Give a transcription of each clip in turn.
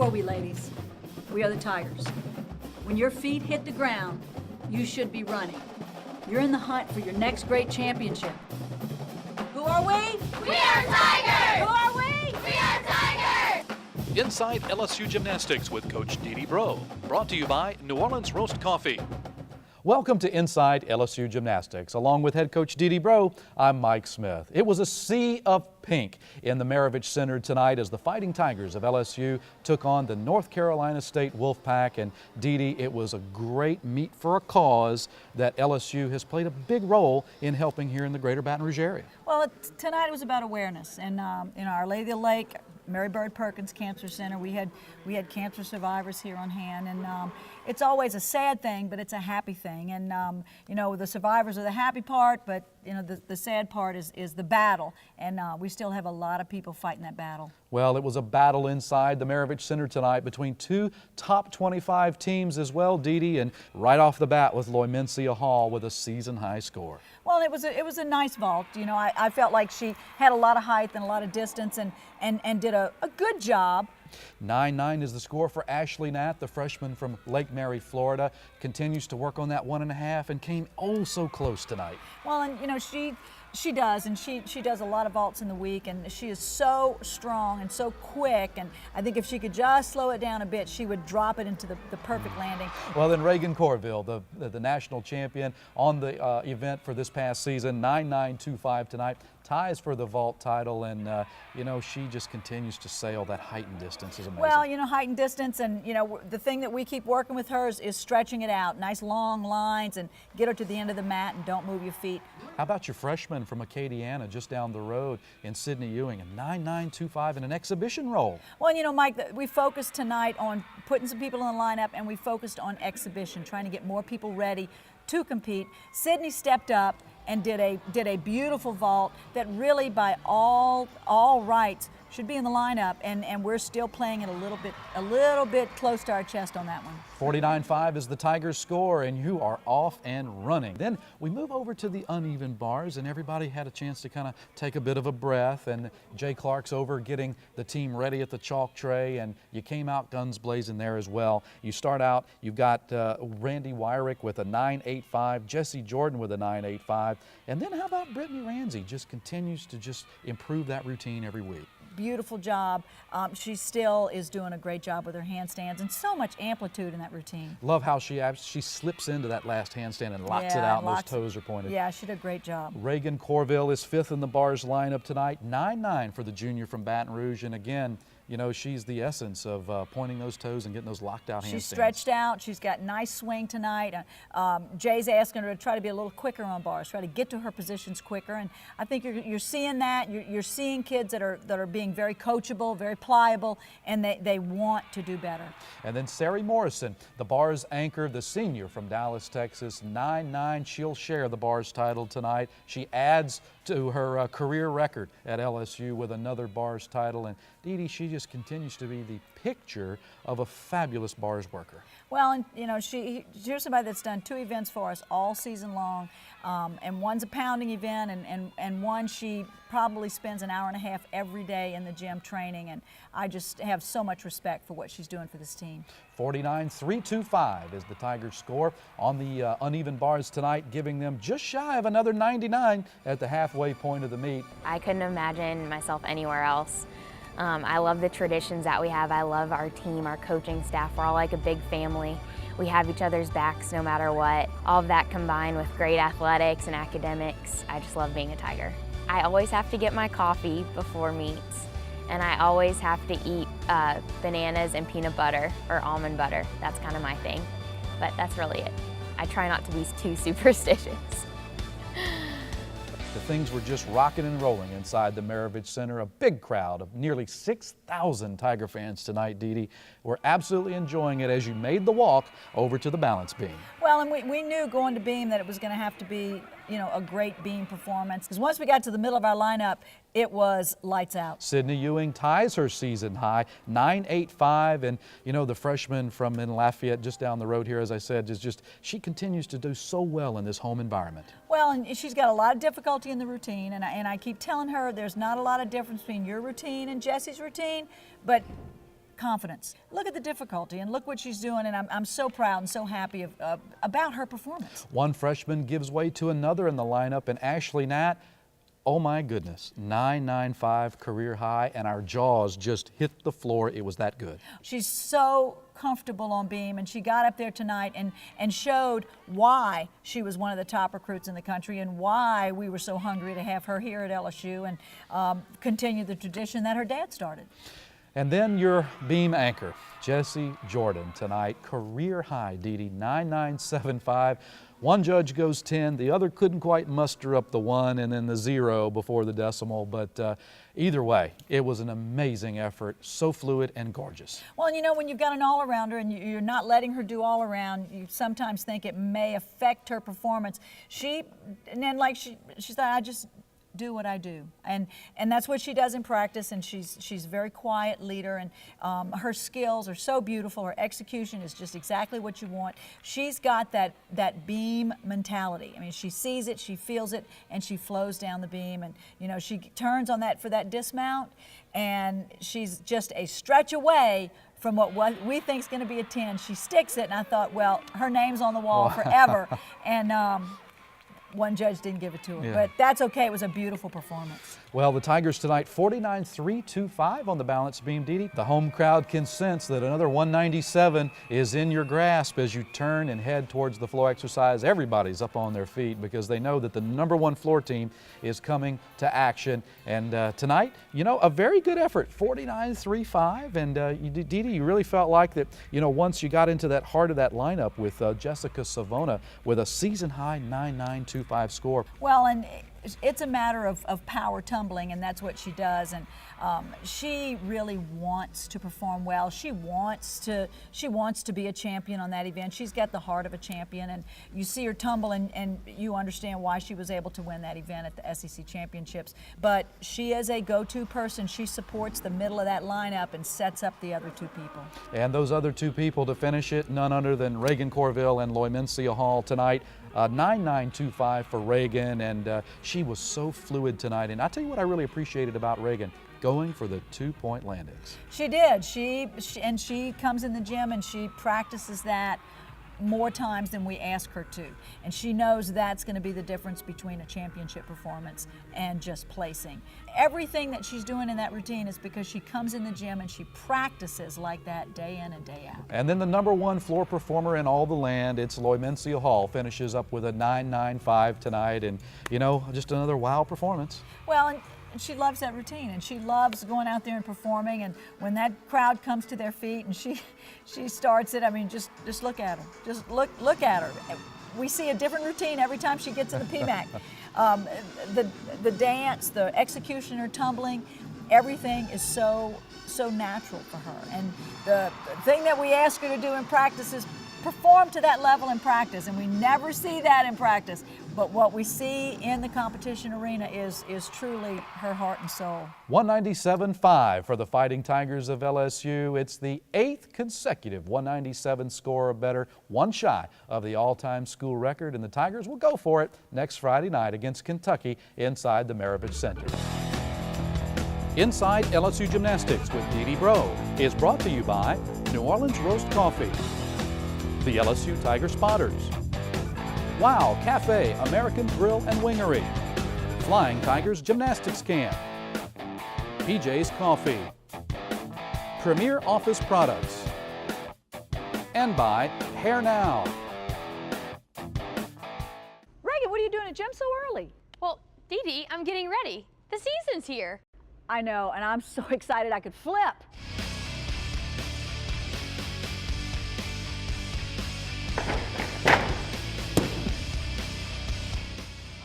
are we, ladies? We are the Tigers. When your feet hit the ground, you should be running. You're in the hunt for your next great championship. Who are we? We are Tigers! Who are we? We are Tigers! Inside LSU Gymnastics with Coach Dee Bro. Brought to you by New Orleans Roast Coffee. Welcome to Inside LSU Gymnastics. Along with head coach Dee Bro, I'm Mike Smith. It was a sea of pink in the Maravich Center tonight as the Fighting Tigers of LSU took on the North Carolina State Wolfpack. And Dee, it was a great meet for a cause that LSU has played a big role in helping here in the greater Baton Rouge area. Well, tonight it was about awareness. And in Our Lady of the Lake, Mary Bird Perkins Cancer Center, we had cancer survivors here on hand, and it's always a sad thing, but it's a happy thing. And you know, the survivors are the happy part, but you know, the sad part is the battle, and we still have a lot of people fighting that battle. Well, it was a battle inside the Maravich Center tonight between two top 25 teams as well, Dee, and right off the bat was Loymencia Hall with a season-high score. Well, it was a nice vault. You know, I felt like she had a lot of height and a lot of distance, and did a good job. 9-9 is the score for Ashley Natt, the freshman from Lake Mary, Florida. Continues to work on that 1.5 and came oh so close tonight. Well, and you know, she does, and she does a lot of vaults in the week, and she is so strong and so quick, and I think if she could just slow it down a bit, she would drop it into the perfect landing. Well, then Rheagan Courville, the national champion on the event for this past season, 9.925 tonight, ties for the vault title, and you know, she just continues to sail that height and distance. Is amazing. Well, you know, height and distance, and you know, the thing that we keep working with her is stretching it out, nice long lines, and get her to the end of the mat and don't move your feet. How about your freshman from Acadiana just down the road in Sydney Ewing, a 9.925 in an exhibition role? Well, you know, Mike, we focused tonight on putting some people in the lineup, and we focused on exhibition, trying to get more people ready to compete. Sydney stepped up and did a beautiful vault that really, by all rights, should be in the lineup, and we're still playing it a little bit close to our chest on that one. 49.5 is the Tigers' score, and you are off and running. Then we move over to the uneven bars, and everybody had a chance to kind of take a bit of a breath, and Jay Clark's over getting the team ready at the chalk tray, and you came out guns blazing there as well. You start out, you've got Randy Wyrick with a 9.85, Jesse Jordan with a 9.85, and then how about Brittany Ramsey? Just continues to just improve that routine every week. Beautiful job. She still is doing a great job with her handstands, and so much amplitude in that routine. Love how she slips into that last handstand and locks it out, and those toes are pointed. Yeah, she did a great job. Rheagan Courville is 5th in the bars lineup tonight, 9.9 for the junior from Baton Rouge, and again, you know, she's the essence of pointing those toes and getting those locked out handstands. She's stretched out. She's got nice swing tonight. Jay's asking her to try to be a little quicker on bars, try to get to her positions quicker. And I think you're seeing that. You're seeing kids that are being very coachable, very pliable, and they want to do better. And then Sari Morrison, the bars anchor, the senior from Dallas, Texas, 9.9. She'll share the bars title tonight. She adds to her career record at LSU with another bars title. And Dee, she just continues to be the picture of a fabulous bars worker. Well, and you know, she's somebody that's done 2 events for us all season long, and one's a pounding event, and one she probably spends an hour and a half every day in the gym training, and I just have so much respect for what she's doing for this team. 49.325 is the Tigers' score on the uneven bars tonight, giving them just shy of another 99 at the halfway point of the meet. I couldn't imagine myself anywhere else. I love the traditions that we have. I love our team, our coaching staff. We're all like a big family. We have each other's backs no matter what. All of that combined with great athletics and academics, I just love being a Tiger. I always have to get my coffee before meets, and I always have to eat bananas and peanut butter or almond butter. That's kind of my thing, but that's really it. I try not to be too superstitious. The things were just rocking and rolling inside the Maravich Center. A big crowd of nearly 6,000 Tiger fans tonight, Dee. We're absolutely enjoying it as you made the walk over to the balance beam. Well, and we knew going to beam that it was going to have to be, you know, a great beam performance. Because once we got to the middle of our lineup, it was lights out. Sydney Ewing ties her season high, 9.85, and you know, the freshman from in Lafayette just down the road here, as I said, is just, she continues to do so well in this home environment. Well, and she's got a lot of difficulty in the routine, and I keep telling her there's not a lot of difference between your routine and Jesse's routine, but confidence. Look at the difficulty and look what she's doing, and I'm so proud and so happy about her performance. One freshman gives way to another in the lineup, and Ashley Nat, oh my goodness, 9.95 career high, and our jaws just hit the floor. It was that good. She's so comfortable on beam, and she got up there tonight and showed why she was one of the top recruits in the country and why we were so hungry to have her here at LSU and continue the tradition that her dad started. And then your beam anchor, Jessie Jordan, tonight, career high, Dee, 9.975. One judge goes 10, the other couldn't quite muster up the 1 and then the 0 before the decimal, but either way, it was an amazing effort, so fluid and gorgeous. Well, and you know, when you've got an all-arounder and you're not letting her do all around, you sometimes think it may affect her performance. She thought, I just do what I do, and that's what she does in practice, and she's a very quiet leader, and her skills are so beautiful. Her execution is just exactly what you want. She's got that beam mentality. I mean, she sees it, she feels it, and she flows down the beam, and you know, she turns on that for that dismount, and she's just a stretch away from what we think is going to be a 10. She sticks it, and I thought, well, her name's on the wall forever, and one judge didn't give it to her, but that's okay. It was a beautiful performance. Well, the Tigers tonight, 49.325 on the balance beam, Dee. The home crowd can sense that another 197 is in your grasp as you turn and head towards the floor exercise. Everybody's up on their feet because they know that the #1 floor team is coming to action. And tonight, you know, a very good effort, 49.35. And Dee, you really felt like that, you know, once you got into that heart of that lineup with Jessica Savona with a season-high 9.925 score. Well, and it's a matter of power tumbling, and that's what she does. And she really wants to perform well. She wants to be a champion on that event. She's got the heart of a champion, and you see her tumble, and you understand why she was able to win that event at the SEC Championships. But she is a go-to person. She supports the middle of that lineup and sets up the other two people. And those other two people to finish it, none other than Rheagan Courville and Loymencia Hall tonight. 9.925 for Rheagan, and she was so fluid tonight. And I tell you what I really appreciated about Rheagan, going for the 2-point landings. She did. She comes in the gym and she practices that more times than we ask her to. And she knows that's going to be the difference between a championship performance and just placing. Everything that she's doing in that routine is because she comes in the gym and she practices like that day in and day out. And then the #1 floor performer in all the land, it's Loymencia Hall, finishes up with a 9.95 tonight, and you know, just another wow performance. Well, and she loves that routine, and she loves going out there and performing, and when that crowd comes to their feet and she starts it, I mean, just look at her. Just look at her. We see a different routine every time she gets in the PMAC. The dance, the execution, her tumbling, everything is so natural for her. And the thing that we ask her to do in practice is perform to that level in practice, and we never see that in practice. But what we see in the competition arena is truly her heart and soul. 197.5 for the Fighting Tigers of LSU. It's the 8th consecutive 197 score or better, one shy of the all-time school record, and the Tigers will go for it next Friday night against Kentucky inside the Maravich Center. Inside LSU Gymnastics with Dee Bro is brought to you by New Orleans Roast Coffee, the LSU Tiger Spotters, Wow Cafe, American Grill and Wingery, Flying Tigers Gymnastics Camp, PJ's Coffee, Premier Office Products, and by Hair Now. Rheagan, what are you doing at gym so early? Well, Dee, I'm getting ready. The season's here. I know, and I'm so excited I could flip.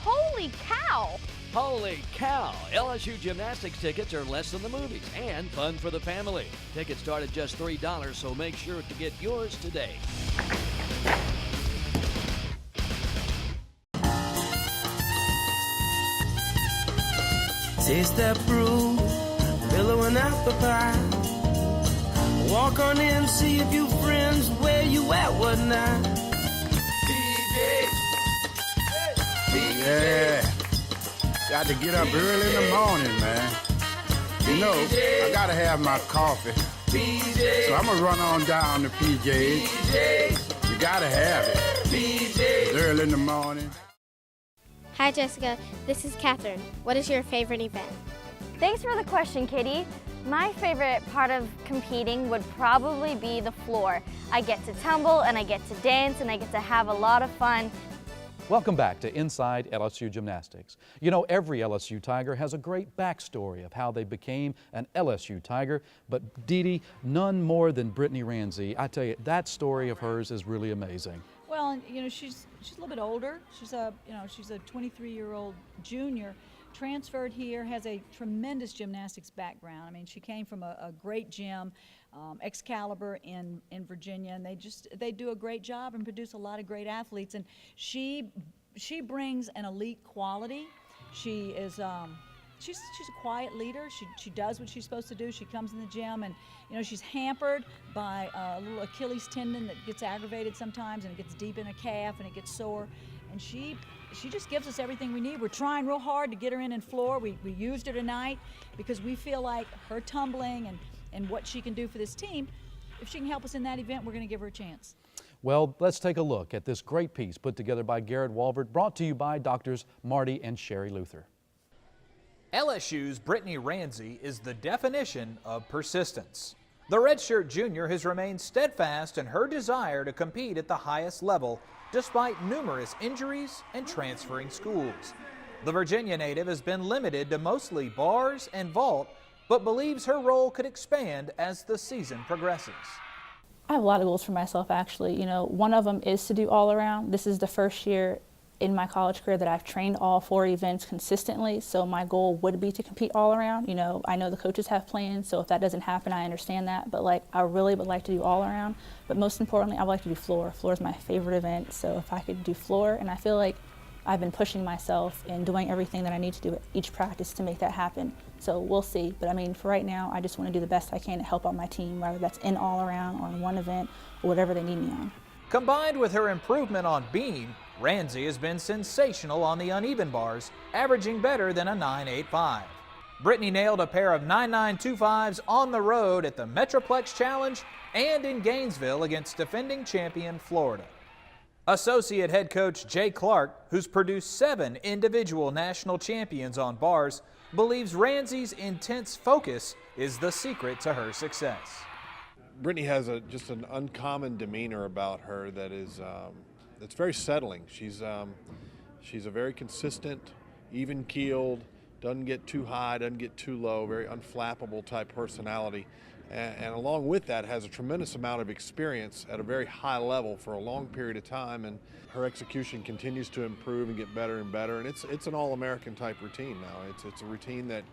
Holy cow! Holy cow! LSU Gymnastics tickets are less than the movies and fun for the family. Tickets start at just $3, so make sure to get yours today. Taste that brew, mellow and apple pie. Walk on in, see a few friends. Where you at? What now? Yeah, got to get up early in the morning, man. You know, I gotta have my coffee. So I'm gonna run on down to PJ's. You gotta have it. It's early in the morning. Hi Jessica, this is Catherine. What is your favorite event? Thanks for the question, Kitty. My favorite part of competing would probably be the floor. I get to tumble and I get to dance and I get to have a lot of fun. Welcome back to Inside LSU Gymnastics. You know, every LSU Tiger has a great backstory of how they became an LSU Tiger, but Dee Dee, none more than Brittany Ramsey. I tell you, that story of hers is really amazing. Well, and, you know, she's a little bit older. She's a 23-year-old junior, transferred here, has a tremendous gymnastics background. I mean, she came from a great gym, Excalibur in Virginia, and they do a great job and produce a lot of great athletes. And she brings an elite quality. She is she's a quiet leader. She does what she's supposed to do. She comes in the gym, and you know, she's hampered by a little Achilles tendon that gets aggravated sometimes, and it gets deep in her calf and it gets sore. And she just gives us everything we need. We're trying real hard to get her in floor. We used her tonight because we feel like her tumbling and what she can do for this team, if she can help us in that event, we're going to give her a chance. Well, let's take a look at this great piece put together by Garrett Walbert, brought to you by Doctors Marty and Sherry Luther. LSU's Brittany Ramsey is the definition of persistence. The redshirt junior has remained steadfast in her desire to compete at the highest level despite numerous injuries and transferring schools. The Virginia native has been limited to mostly bars and vault, but believes her role could expand as the season progresses. I have a lot of goals for myself, actually. You know, one of them is to do all around. This is the first year in my college career that I've trained all 4 events consistently, so my goal would be to compete all around. You know, I know the coaches have plans, so if that doesn't happen, I understand that, but like, I really would like to do all around. But most importantly, I would like to do floor. Floor is my favorite event, so if I could do floor, and I feel like I've been pushing myself and doing everything that I need to do at each practice to make that happen. So we'll see, but I mean, for right now, I just want to do the best I can to help out my team, whether that's in all around or in one event or whatever they need me on. Combined with her improvement on beam, Ramsey has been sensational on the uneven bars, averaging better than a 9.85. Brittany nailed a pair of 9.925s on the road at the Metroplex Challenge and in Gainesville against defending champion Florida. Associate head coach Jay Clark, who's produced 7 individual national champions on bars, believes Ramsey's intense focus is the secret to her success. Brittany has just an uncommon demeanor about her that is it's very settling. She's a very consistent, even-keeled, doesn't get too high, doesn't get too low, very unflappable type personality. And along with that has a tremendous amount of experience at a very high level for a long period of time, and her execution continues to improve and get better and better, and it's an all-American type routine now. It's a routine that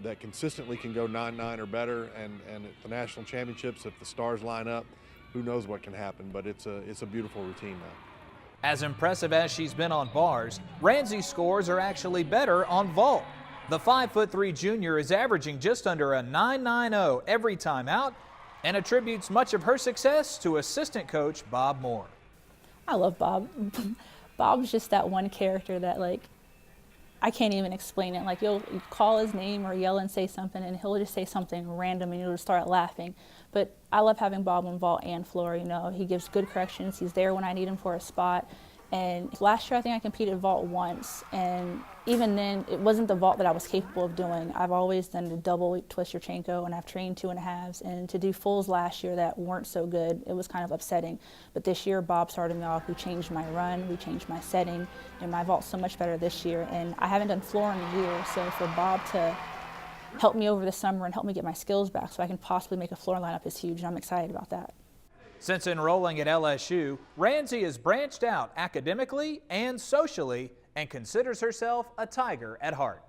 that consistently can go 9.9 or better, and at the national championships, if the stars line up, who knows what can happen, but it's a beautiful routine now. As impressive as she's been on bars, Ramsey's scores are actually better on vault. The 5'3" junior is averaging just under a 9.90 every time out and attributes much of her success to assistant coach Bob Moore. I love Bob. Bob's just that one character that, like, I can't even explain it. Like, you'll call his name or yell and say something, and he'll just say something random and you'll just start laughing. But I love having Bob on vault and floor. You know, he gives good corrections. He's there when I need him for a spot. And last year, I think I competed vault once, and even then, it wasn't the vault that I was capable of doing. I've always done the double twist Yurchenko, and I've trained 2.5s, and to do fulls last year that weren't so good, it was kind of upsetting. But this year, Bob started me off. We changed my run, we changed my setting, and my vault's so much better this year. And I haven't done floor in a year, so for Bob to help me over the summer and help me get my skills back so I can possibly make a floor lineup is huge, and I'm excited about that. Since enrolling at LSU, Ramsey has branched out academically and socially and considers herself a Tiger at heart.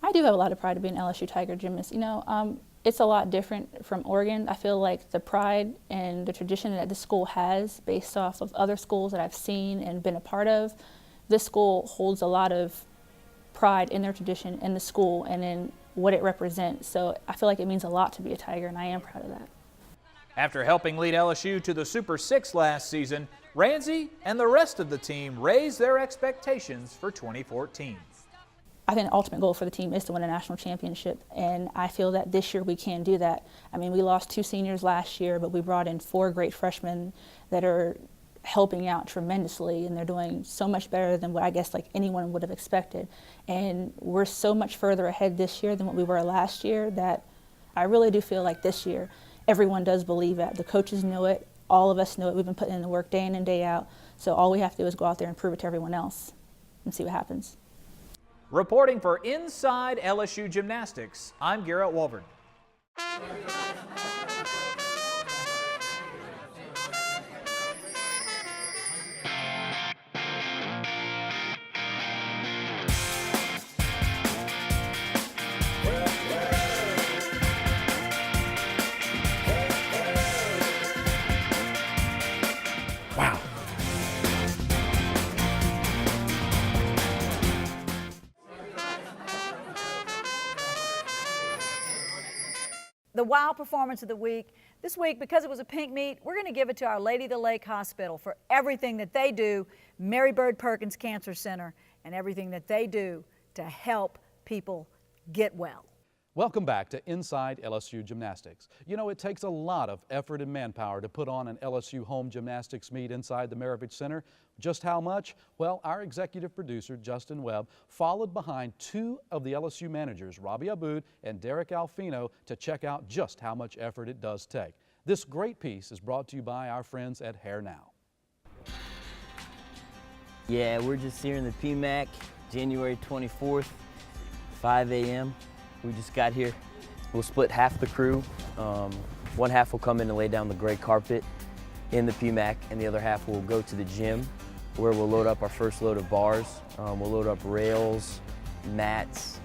I do have a lot of pride to be an LSU Tiger gymnast. You know, it's a lot different from Oregon. I feel like the pride and the tradition that this school has based off of other schools that I've seen and been a part of, this school holds a lot of pride in their tradition in the school and in what it represents. So I feel like it means a lot to be a Tiger, and I am proud of that. After helping lead LSU to the Super 6 last season, Ramsey and the rest of the team raised their expectations for 2014. I think the ultimate goal for the team is to win a national championship, and I feel that this year we can do that. I mean, we lost 2 seniors last year, but we brought in 4 great freshmen that are helping out tremendously, and they're doing so much better than what I guess like anyone would have expected. And we're so much further ahead this year than what we were last year that I really do feel like this year everyone does believe it. The coaches know it, all of us know it. We've been putting in the work day in and day out, so all we have to do is go out there and prove it to everyone else and see what happens. Reporting for Inside LSU Gymnastics, I'm Garrett Wolvern. Wow. The WOW Performance of the Week. This week, because it was a pink meet, we're going to give it to Our Lady of the Lake Hospital for everything that they do, Mary Bird Perkins Cancer Center, and everything that they do to help people get well. Welcome back to Inside LSU Gymnastics. You know, it takes a lot of effort and manpower to put on an LSU home gymnastics meet inside the Maravich Center. Just how much? Well, our executive producer, Justin Webb, followed behind 2 of the LSU managers, Robbie Aboud and Derek Alfino, to check out just how much effort it does take. This great piece is brought to you by our friends at Hair Now. Yeah, we're just here in the PMAC, January 24th, 5 a.m. We just got here. We'll split half the crew. One half will come in and lay down the gray carpet in the PMAC, and the other half will go to the gym where we'll load up our first load of bars. We'll load up rails, mats.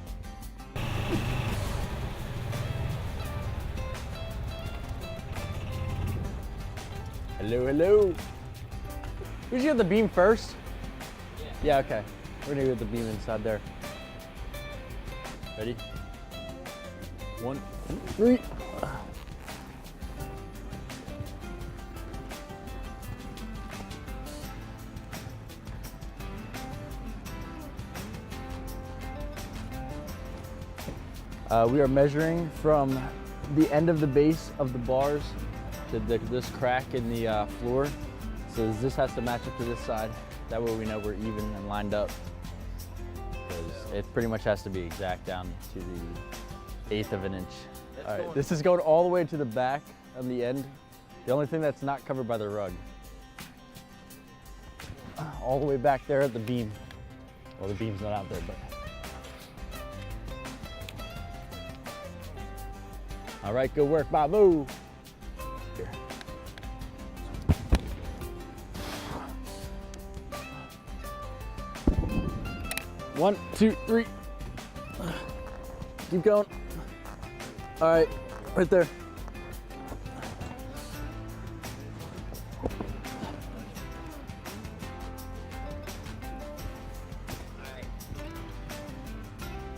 Hello, hello. We should get the beam first? Yeah, okay. We're gonna get the beam inside there. Ready? 1, 2, 3. We are measuring from the end of the base of the bars to this crack in the floor. So this has to match up to this side. That way we know we're even and lined up. Because it pretty much has to be exact down to the 1/8 of an inch. All right, this is going all the way to the back on the end. The only thing that's not covered by the rug. All the way back there at the beam. Well, the beam's not out there, but. All right, good work, Babu. Here. One, 2, 3. Keep going. All right, right there.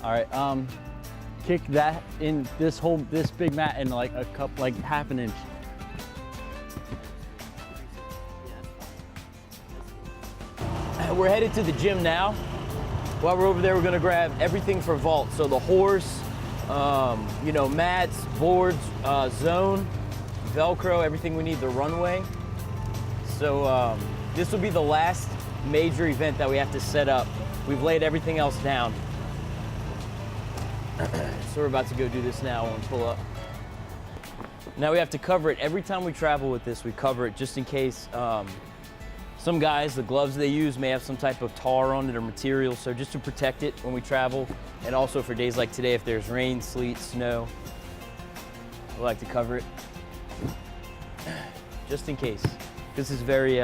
All right, kick that in this big mat in like a cup, like half an inch. We're headed to the gym now. While we're over there, we're gonna grab everything for vault. So the horse, you know, mats, boards, zone, Velcro, everything we need, the runway. So this will be the last major event that we have to set up. We've laid everything else down. So we're about to go do this now and pull up. Now we have to cover it. Every time we travel with this, we cover it just in case some guys, the gloves they use may have some type of tar on it or material, so just to protect it when we travel, and also for days like today if there's rain, sleet, snow, we like to cover it just in case. This is very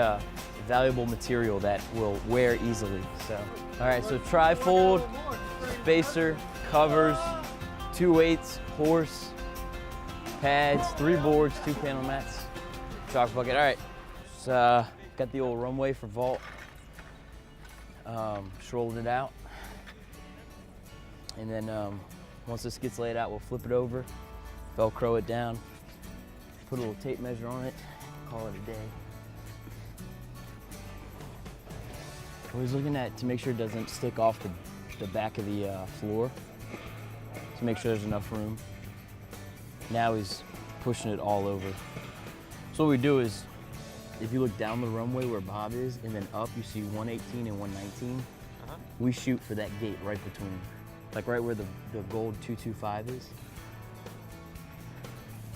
valuable material that will wear easily. So, all right, so tri-fold, spacer, covers, 2 weights, horse, pads, 3 boards, 2 panel mats, chalk bucket. All right, so got the old runway for vault. Just rolling it out. And then once this gets laid out, we'll flip it over, Velcro it down, put a little tape measure on it, call it a day. Always looking at it to make sure it doesn't stick off the back of the floor to make sure there's enough room. Now he's pushing it all over. So what we do is, if you look down the runway where Bob is, and then up, you see 118 and 119. We shoot for that gate right between, like right where the gold 225 is.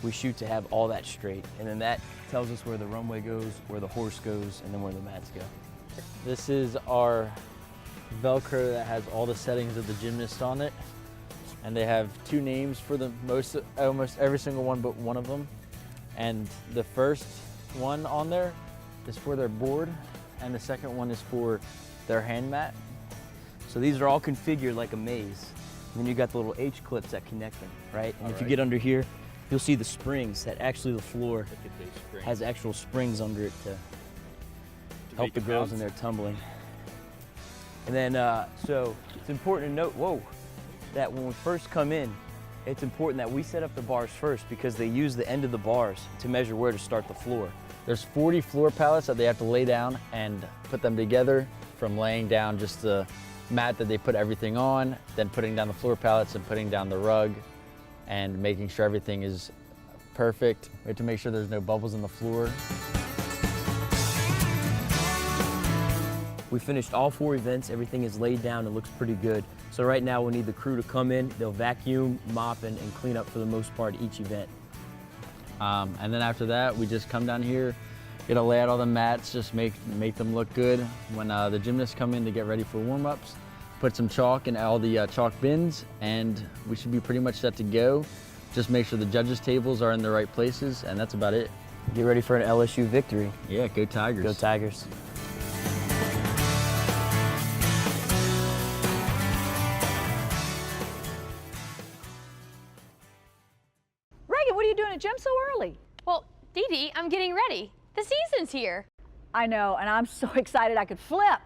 We shoot to have all that straight, and then that tells us where the runway goes, where the horse goes, and then where the mats go. This is our Velcro that has all the settings of the gymnast on it. And they have two names for the almost every single one but one of them. And the first one on there is for their board, and the second one is for their hand mat. So these are all configured like a maze. And then you got the little H clips that connect them, right? And if you get under here, you'll see the springs that actually the floor has actual springs under it to help the girls in their tumbling. And then, so it's important to note, that when we first come in, it's important that we set up the bars first because they use the end of the bars to measure where to start the floor. There's 40 floor pallets that they have to lay down and put them together, from laying down just the mat that they put everything on, then putting down the floor pallets and putting down the rug and making sure everything is perfect. We have to make sure there's no bubbles in the floor. We finished all 4 events. Everything is laid down and looks pretty good. So right now we need the crew to come in. They'll vacuum, mop, and clean up for the most part each event. And then after that, we just come down here, get to lay out all the mats, just make them look good. When the gymnasts come in to get ready for warm-ups, put some chalk in all the chalk bins, and we should be pretty much set to go. Just make sure the judges' tables are in the right places, and that's about it. Get ready for an LSU victory. Yeah, go Tigers. Go Tigers. Rheagan, what are you doing at gym so early? Well, Dee Dee, I'm getting ready. The season's here. I know, and I'm so excited I could flip.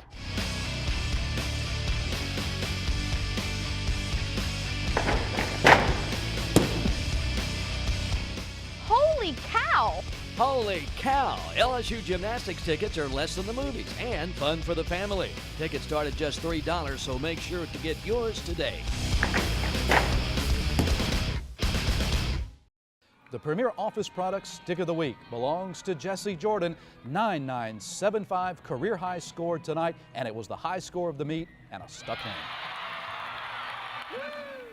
Holy cow! Holy cow! LSU Gymnastics tickets are less than the movies and fun for the family. Tickets start at just $3, so make sure to get yours today. The Premier Office Products Stick of the Week belongs to Jesse Jordan. 9975 career high score tonight, and it was the high score of the meet and a stuck hand.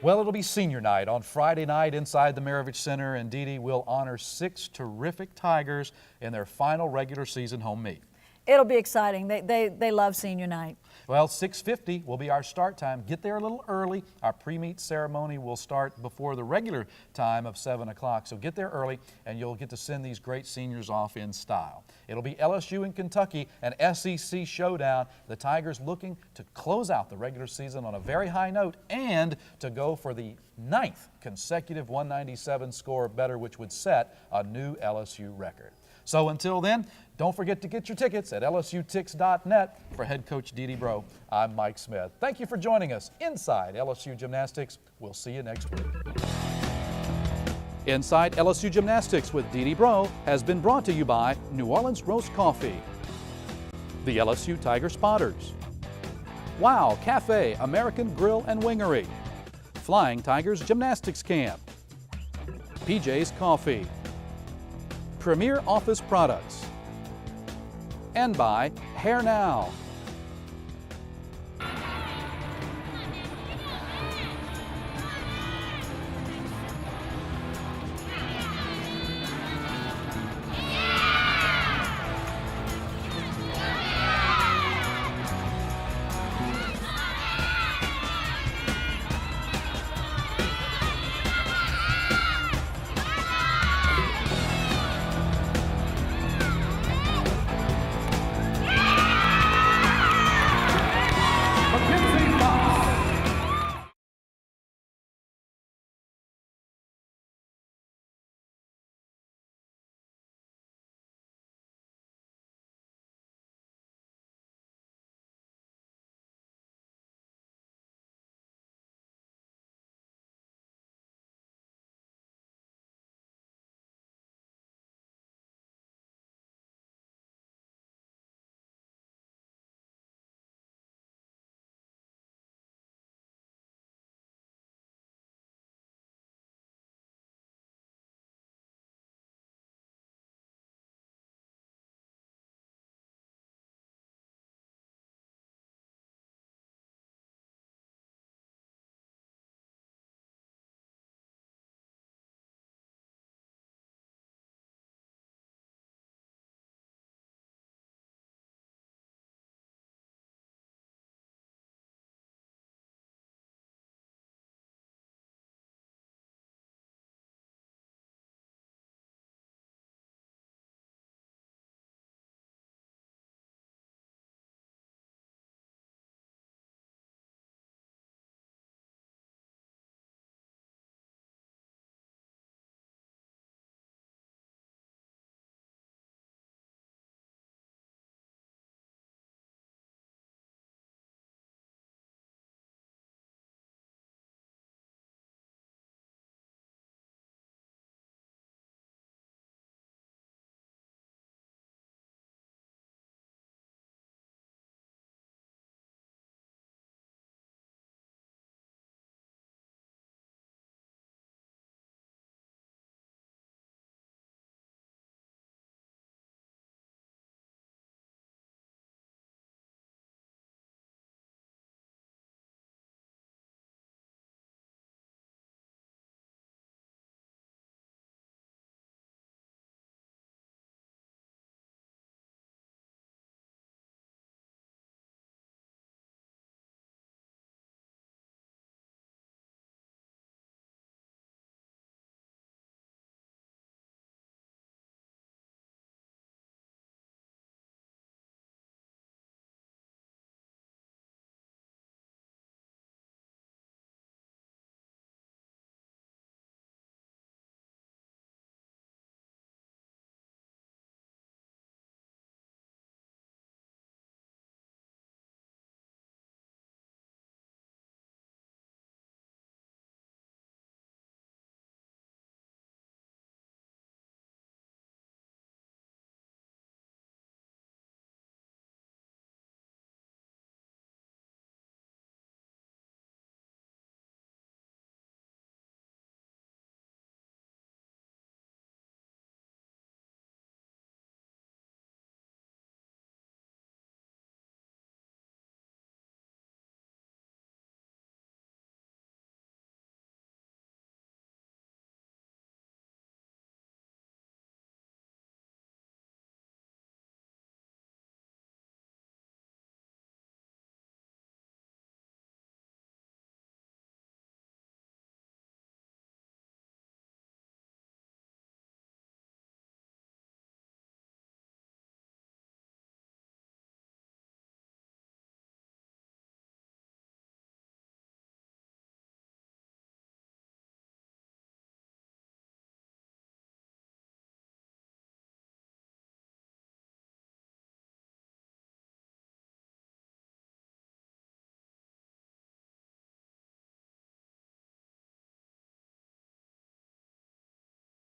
Well, it'll be senior night on Friday night inside the Maravich Center, and Dee Dee will honor 6 terrific Tigers in their final regular season home meet. It'll be exciting. They love senior night. Well, 6:50 will be our start time. Get there a little early. Our pre-meet ceremony will start before the regular time of 7 o'clock. So get there early, and you'll get to send these great seniors off in style. It'll be LSU and Kentucky, an SEC showdown. The Tigers looking to close out the regular season on a very high note and to go for the 9th consecutive 197 score or better, which would set a new LSU record. So until then, don't forget to get your tickets at lsutix.net. For head coach Dee Dee Bro, I'm Mike Smith. Thank you for joining us inside LSU Gymnastics. We'll see you next week. Inside LSU Gymnastics with Dee Dee Bro has been brought to you by New Orleans Roast Coffee, the LSU Tiger Spotters, Wow Cafe American Grill and Wingery, Flying Tigers Gymnastics Camp, PJ's Coffee, Premier Office Products, and by Hair Now.